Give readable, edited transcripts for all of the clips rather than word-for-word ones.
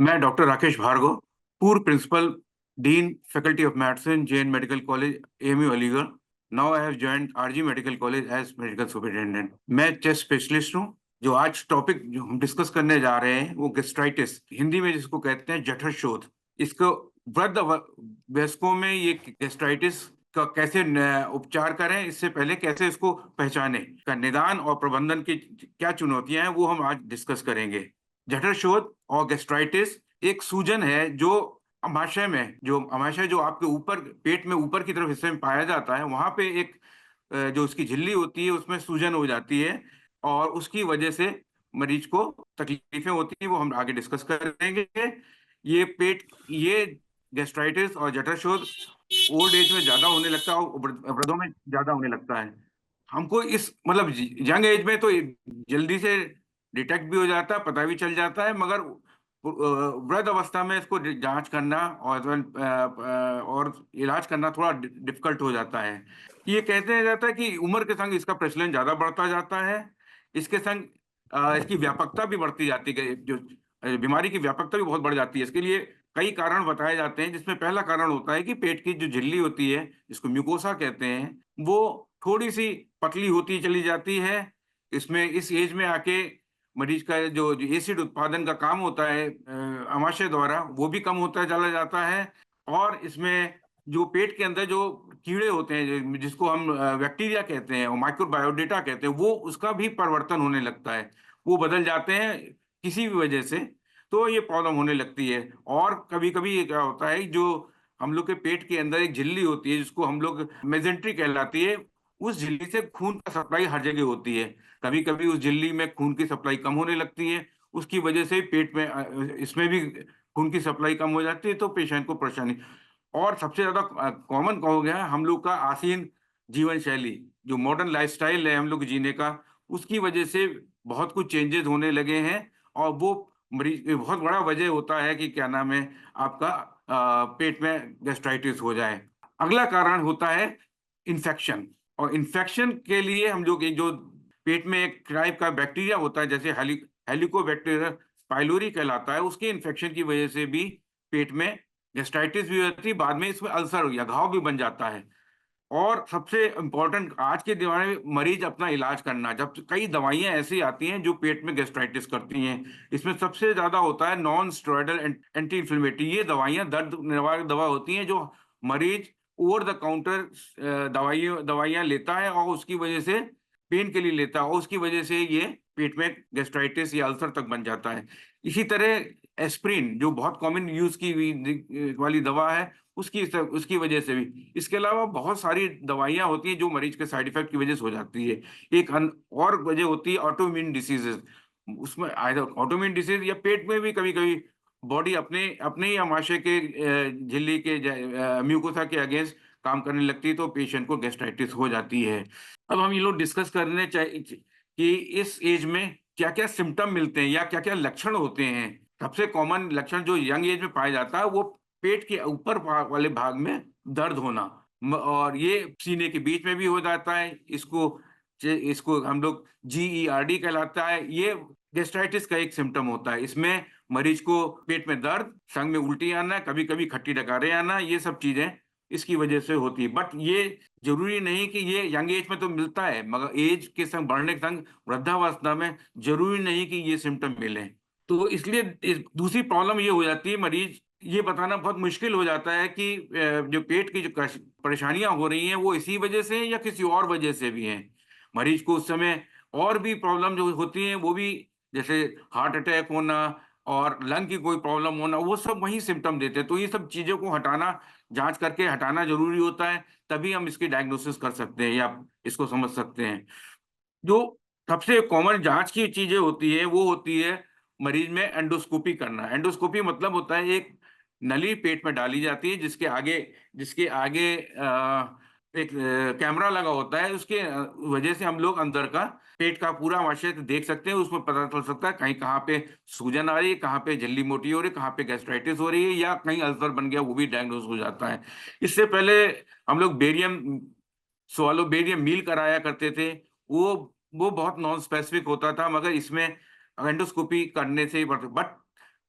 मैं डॉक्टर राकेश भार्गव, पूर्व principal dean faculty of medicine Jain medical college AMU Aligarh. Now I have joined RG medical college as medical superintendent. मैं chest specialist हूँ। जो आज topic जो हम डिस्कस करने जा रहे हैं वो गैस्ट्राइटिस, हिंदी में जिसको कहते हैं जठर शोथ। इसको वृद्ध वयस्कों में ये गैस्ट्राइटिस का कैसे उपचार करें, इससे पहले कैसे इसको पहचानें, का निदान और प्रबंधन की क्या चुनौतियां हैं वो हम आज डिस्कस करेंगे। जठर शोथ और गैस्ट्राइटिस एक सूजन है जो अमाशय जो आपके ऊपर पेट में ऊपर की तरफ हिस्से में पाया जाता है, वहां पे एक जो उसकी झिल्ली होती है उसमें सूजन हो जाती है और उसकी वजह से मरीज को तकलीफें होती हैं, वो हम आगे डिस्कस करेंगे। ये गैस्ट्राइटिस और जठर शोथ ओल्ड एज में ज्यादा होने लगता है और वृद्धों में ज्यादा होने लगता है। हमको इस मतलब यंग एज में तो जल्दी से डिटेक्ट भी हो जाता है, पता भी चल जाता है, मगर वृद्ध अवस्था में इसको जांच करना और इलाज करना थोड़ा डिफिकल्ट हो जाता है। ये कहते जाता है कि उम्र के संग इसका प्रचलन ज्यादा बढ़ता जाता है। इसके संग इसकी व्यापकता भी बढ़ती जाती है, जो बीमारी की व्यापकता भी बहुत बढ़ जाती है। इसके लिए कई कारण बताए जाते हैं, जिसमें पहला कारण होता है कि पेट की जो झिल्ली होती है, जिसको म्यूकोसा कहते हैं, वो थोड़ी सी पतली होती चली जाती है। इसमें इस एज में आके मरीज का जो एसिड उत्पादन का काम होता है आमाशय द्वारा, वो भी कम होता चला जाता है। और इसमें जो पेट के अंदर जो कीड़े होते हैं, जिसको हम बैक्टीरिया कहते हैं और माइक्रोबायोडेटा कहते हैं, वो उसका भी परिवर्तन होने लगता है, वो बदल जाते हैं किसी भी वजह से। तो ये प्रॉब्लम होने लगती है। और कभी कभी ये क्या होता है, जो हम लोग के पेट के अंदर एक झिल्ली होती है जिसको हम लोग मेजेंट्री कहलाती है, उस झिल्ली से खून का सप्लाई हर जगह होती है। कभी कभी उस झिल्ली में खून की सप्लाई कम होने लगती है, उसकी वजह से पेट में इसमें भी खून की सप्लाई कम हो जाती है, तो पेशेंट को परेशानी। और सबसे ज्यादा कॉमन हो गया है हम लोग का आसीन जीवन शैली, जो मॉडर्न लाइफस्टाइल है हम लोग जीने का, उसकी वजह से बहुत कुछ चेंजेस होने लगे हैं। और वो मरीज बहुत बड़ा वजह होता है कि क्या नाम है आपका पेट में गैस्ट्राइटिस हो जाए। अगला कारण होता है इन्फेक्शन। और इन्फेक्शन के लिए हम लोग एक जो पेट में एक टाइप का बैक्टीरिया होता है, जैसे हेलिकोबैक्टीरिया पाइलोरी कहलाता है, उसके इन्फेक्शन की वजह से भी पेट में गैस्ट्राइटिस भी होती है, बाद में इसमें अल्सर या घाव भी बन जाता है। और सबसे इम्पोर्टेंट आज के दीवाने में मरीज अपना इलाज करना, जब कई दवाइयां ऐसी आती हैं जो पेट में गैस्ट्राइटिस करती हैं। इसमें सबसे ज्यादा होता है नॉन स्टेरॉयडल एंटी इन्फ्लेमेटरी। ये दवाइयां दर्द निवारक दवा होती हैं जो मरीज ओवर द काउंटर दवाइयां लेता है और उसकी वजह से पेन के लिए लेता है, और उसकी वजह से ये पेट में गैस्ट्राइटिस या अल्सर तक बन जाता है। इसी तरह एस्प्रिन, जो बहुत कॉमन यूज की वाली दवा है, उसकी वजह से भी। इसके अलावा बहुत सारी दवाइयां होती हैं जो मरीज के साइड इफेक्ट की वजह से हो जाती है। और वजह होती है ऑटोइम्यून डिसीजेस। उसमें ऑटोइम्यून डिसीज या पेट में भी कभी कभी बॉडी अपने अपने ही आमाशय के झिल्ली के म्यूकोसा के अगेंस्ट काम करने लगती है, तो पेशेंट को गैस्ट्राइटिस हो जाती है। अब हम ये लोग डिस्कस करने चाहिए कि इस एज में क्या क्या सिम्टम मिलते हैं या क्या क्या लक्षण होते हैं। सबसे कॉमन लक्षण जो यंग एज में पाया जाता है वो पेट के ऊपर वाले भाग में दर्द होना, और ये सीने के बीच में भी हो जाता है। इसको हम लोग GERD कहलाता है। ये गैस्ट्राइटिस का एक सिम्टम होता है। इसमें मरीज को पेट में दर्द, संग में उल्टी आना, कभी कभी खट्टी डकारें आना, ये सब चीजें इसकी वजह से होती है। बट ये जरूरी नहीं कि ये यंग एज में तो मिलता है, मगर एज के संग बढ़ने के संग वृद्धावस्था में जरूरी नहीं कि ये सिम्टम मिले। तो इसलिए दूसरी प्रॉब्लम ये हो जाती है, मरीज ये बताना बहुत मुश्किल हो जाता है कि जो पेट की जो परेशानियां हो रही हैं वो इसी वजह से हैं या किसी और वजह से भी हैं। मरीज को उस समय और भी प्रॉब्लम जो होती हैं वो भी, जैसे हार्ट अटैक होना और लंग की कोई प्रॉब्लम होना, वो सब वही सिम्टम देते हैं। तो ये सब चीजों को हटाना, जांच करके हटाना जरूरी होता है, तभी हम इसकी डायग्नोसिस कर सकते हैं या इसको समझ सकते हैं। जो सबसे कॉमन जांच की चीजें होती है वो होती है मरीज में एंडोस्कोपी करना। एंडोस्कोपी मतलब होता है एक नली पेट में डाली जाती है जिसके आगे एक कैमरा लगा होता है। उसके वजह से हम लोग अंदर का पेट का पूरा आमाशय देख सकते हैं। उसमें पता चल सकता है कहीं कहाँ पे सूजन आ रही है, कहाँ पे झिल्ली मोटी हो रही है, कहाँ पे गैस्ट्राइटिस हो रही है, या कहीं अल्सर बन गया, वो भी डायग्नोज हो जाता है। इससे पहले हम लोग बेरियम मील कराया करते थे। वो वो बहुत नॉन स्पेसिफिक होता था, मगर इसमें एंडोस्कोपी करने से ही बट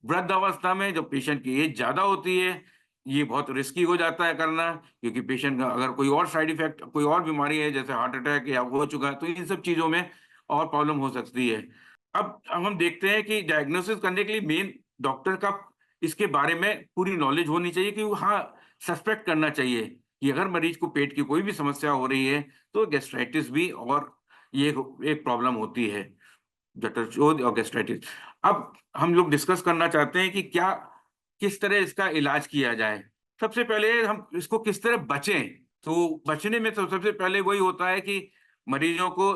वृद्धावस्था में जब पेशेंट की एज ज्यादा होती है, ये बहुत रिस्की हो जाता है करना, क्योंकि पेशेंट का अगर कोई और साइड इफेक्ट, कोई और बीमारी है जैसे हार्ट अटैक या हो चुका है, तो इन सब चीजों में और प्रॉब्लम हो सकती है। अब हम देखते हैं कि डायग्नोसिस करने के लिए मेन डॉक्टर का इसके बारे में पूरी नॉलेज होनी चाहिए कि वो, हाँ, सस्पेक्ट करना चाहिए कि अगर मरीज को पेट की कोई भी समस्या हो रही है तो गैस्ट्राइटिस भी, और ये एक प्रॉब्लम होती है, जठरशोथ और गैस्ट्राइटिस। अब हम लोग डिस्कस करना चाहते हैं कि क्या, किस तरह इसका इलाज किया जाए। सबसे पहले हम इसको किस तरह बचें। तो बचने में तो सबसे पहले वही होता है कि मरीजों को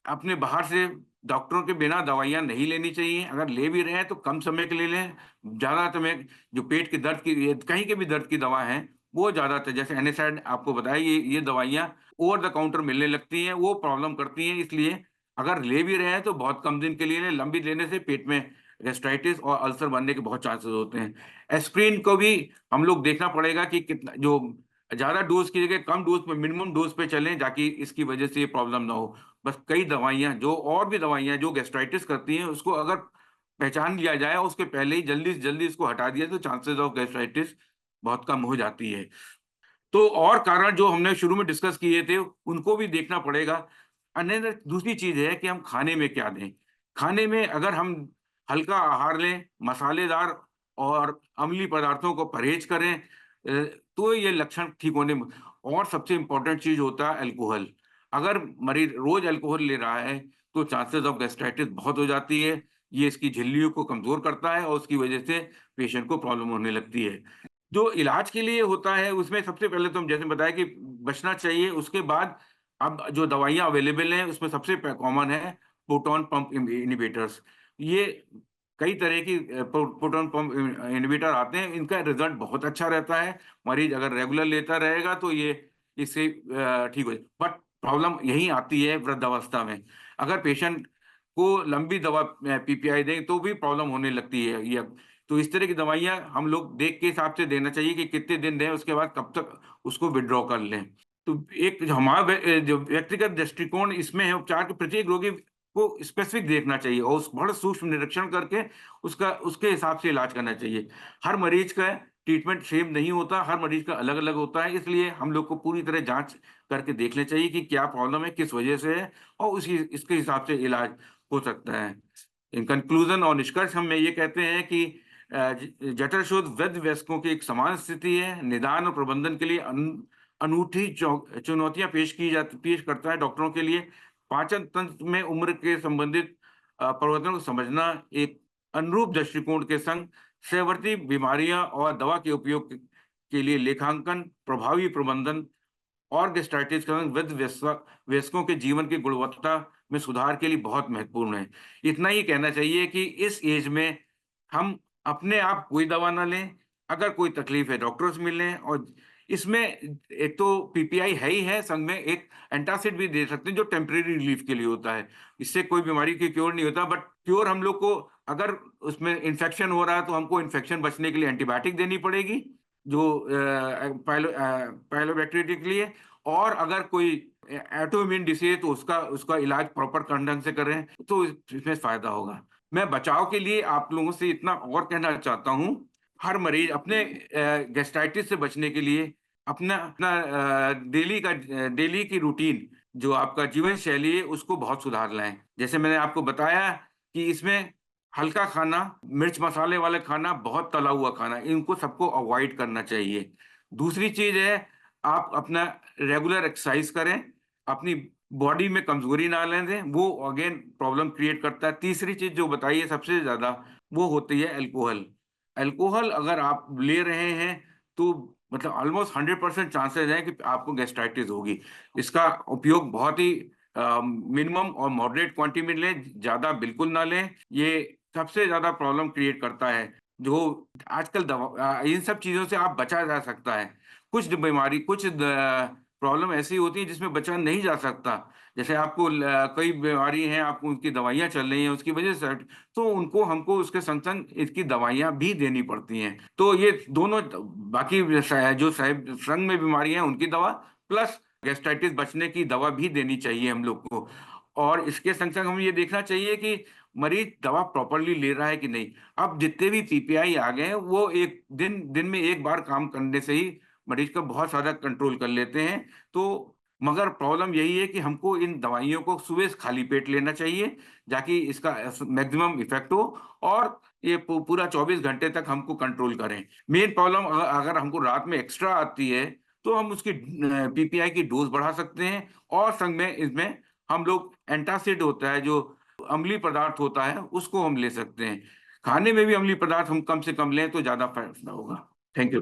अपने बाहर से डॉक्टरों के बिना दवाइयां नहीं लेनी चाहिए। अगर ले भी रहे हैं तो कम समय के लिए लें। ज्यादा समय जो पेट के दर्द की, कहीं के भी दर्द की दवा है, वो ज्यादातर, जैसे एनेसाइड आपको बताया, ये दवाइयां ओवर द काउंटर मिलने लगती हैं, वो प्रॉब्लम करती हैं। इसलिए अगर ले भी रहे हैं तो बहुत कम दिन के लिए लें। लंबी लेने से पेट में गैस्ट्राइटिस और अल्सर बनने के बहुत चांसेस होते हैं। एस्प्रिन को भी हम लोग देखना पड़ेगा कि कितना, जो ज्यादा डोज की जगह कम डोज पे, मिनिमम डोज पे चलें, ताकि इसकी वजह से ये प्रॉब्लम ना हो। बस कई दवाइयां, जो और भी दवाइयां जो गैस्ट्राइटिस करती हैं, उसको अगर पहचान लिया जाए और उसके पहले ही जल्दी से जल्दी इसको हटा दिया तो चांसेस ऑफ गैस्ट्राइटिस बहुत कम हो जाती है। तो और कारण जो हमने शुरू में डिस्कस किए थे उनको भी देखना पड़ेगा। अन्य दूसरी चीज है कि हम खाने में क्या दें। खाने में अगर हम हल्का आहार लें, मसालेदार और अम्लीय पदार्थों को परहेज करें, तो ये लक्षण ठीक होने में। और सबसे इम्पोर्टेंट चीज होता है अल्कोहल। अगर मरीज रोज अल्कोहल ले रहा है तो चांसेस ऑफ गैस्ट्राइटिस बहुत हो जाती है। ये इसकी झिल्लियों को कमजोर करता है और उसकी वजह से पेशेंट को प्रॉब्लम होने लगती है। जो इलाज के लिए होता है उसमें सबसे पहले तो हम जैसे बताया कि बचना चाहिए। उसके बाद अब जो दवाइयां अवेलेबल हैं उसमें सबसे कॉमन है प्रोटॉन पंप इनिबिटर्स। ये कई तरह की प्रोटॉन पंप इनिबिटर आते हैं, इनका रिजल्ट बहुत अच्छा रहता है। मरीज अगर रेगुलर लेता रहेगा तो ये इससे ठीक हो जाए। बट प्रॉब्लम यही आती है वृद्धावस्था में। अगर पेशेंट को लंबी दवा पीपीआई दें तो भी प्रॉब्लम होने लगती है ये। तो इस तरह की दवाइयां हम लोग देख के हिसाब से देना चाहिए कि कितने दिन दें, उसके बाद कब तक उसको विड्रॉ कर लें। तो एक जो हमारा जो व्यक्तिगत दृष्टिकोण इसमें है, उपचार के प्रत्येक रोगी को स्पेसिफिक देखना चाहिए और उस बड़ा सूक्ष्म निरीक्षण करके उसका उसके हिसाब से इलाज करना चाहिए। हर मरीज का ट्रीटमेंट सेम नहीं होता, हर मरीज का अलग अलग होता है। इसलिए हम लोग को पूरी तरह जांच करके देख लेना चाहिए कि क्या प्रॉब्लम है, किस वजह से है, और उसी इसके हिसाब से इलाज हो सकता है। इन कंक्लूजन और निष्कर्ष हम ये कहते हैं कि जठर वृद्ध वयस्कों की एक समान स्थिति है। निदान और प्रबंधन के लिए अनूठी चुनौतियां पेश करता है डॉक्टरों के लिए। पाचन तंत्र में उम्र के संबंधित परिवर्तनों को समझना, एक अनुरूप दृष्टिकोण के संग सहवर्ती बीमारियां और दवा के उपयोग के लिए लेखांकन, प्रभावी प्रबंधन और गैस्ट्राइटिस का वृद्ध वयस्कों के जीवन की गुणवत्ता में सुधार के लिए बहुत महत्वपूर्ण है। इतना ही कहना चाहिए कि इस एज में हम अपने आप कोई दवा ना लें। अगर कोई तकलीफ है डॉक्टर से मिलें। और इसमें एक तो पीपीआई है ही है, संग में एक एंटासिड भी दे सकते हैं जो टेम्परेरी रिलीफ के लिए होता है। इससे कोई बीमारी की क्योर नहीं होता, बट क्योर हम लोग को, अगर उसमें इन्फेक्शन हो रहा है तो हमको इन्फेक्शन बचने के लिए एंटीबायोटिक देनी पड़ेगी, जो पाइलोबैक्टीरिया के लिए। और अगर कोई ऑटोइम्यून डिसीज तो उसका उसका इलाज प्रॉपर ढंग से करें तो इसमें फायदा होगा। मैं बचाव के लिए आप लोगों से इतना और कहना चाहता हूँ। हर मरीज अपने गैस्ट्राइटिस से बचने के लिए अपना अपना डेली की रूटीन, जो आपका जीवन शैली है, उसको बहुत सुधार लाएं। जैसे मैंने आपको बताया कि इसमें हल्का खाना, मिर्च मसाले वाले खाना, बहुत तला हुआ खाना, इनको सबको अवॉइड करना चाहिए। दूसरी चीज है, आप अपना रेगुलर एक्सरसाइज करें, अपनी बॉडी में कमजोरी ना लेने दें, वो अगेन प्रॉब्लम क्रिएट करता है। तीसरी चीज जो बताई है सबसे ज्यादा, वो होती है अल्कोहल। अल्कोहल अगर आप ले रहे हैं तो मतलब ऑलमोस्ट 100% चांसेस है कि आपको गैस्ट्राइटिस होगी। इसका उपयोग बहुत ही मिनिमम और मॉडरेट क्वांटिटी में लें, ज्यादा बिल्कुल ना लें। ये सबसे ज्यादा प्रॉब्लम क्रिएट करता है। जो आजकल दवा, इन सब चीजों से आप बचा जा सकता है। कुछ बीमारी, कुछ प्रॉब्लम ऐसी होती है जिसमें बचा नहीं जा सकता। जैसे आपको कई बीमारी हैं, आपको उनकी दवाइयां चल रही हैं उसकी वजह से, तो उनको हमको उसके संग संग इसकी दवाइयां भी देनी पड़ती हैं। तो ये दोनों, बाकी जो संग में बीमारी हैं उनकी दवा, प्लस गैस्ट्राइटिस बचने की दवा भी देनी चाहिए हम लोग को। और इसके संग संग हमें ये देखना चाहिए कि मरीज दवा प्रॉपरली ले रहा है कि नहीं। अब जितने भी पीपीआई आ गए हैं वो एक दिन में एक बार काम करने से ही मरीज का बहुत ज्यादा कंट्रोल कर लेते हैं। तो मगर प्रॉब्लम यही है कि हमको इन दवाइयों को सुबह खाली पेट लेना चाहिए ताकि इसका मैक्सिमम इफेक्ट हो, और ये पूरा 24 घंटे तक हमको कंट्रोल करें। मेन प्रॉब्लम अगर हमको रात में एक्स्ट्रा आती है तो हम उसकी पीपीआई की डोज बढ़ा सकते हैं, और संग में इसमें हम लोग एंटासिड होता है जो अम्लीय पदार्थ होता है उसको हम ले सकते हैं। खाने में भी अम्लीय पदार्थ हम कम से कम लें तो ज्यादा फायदा होगा। Thank you.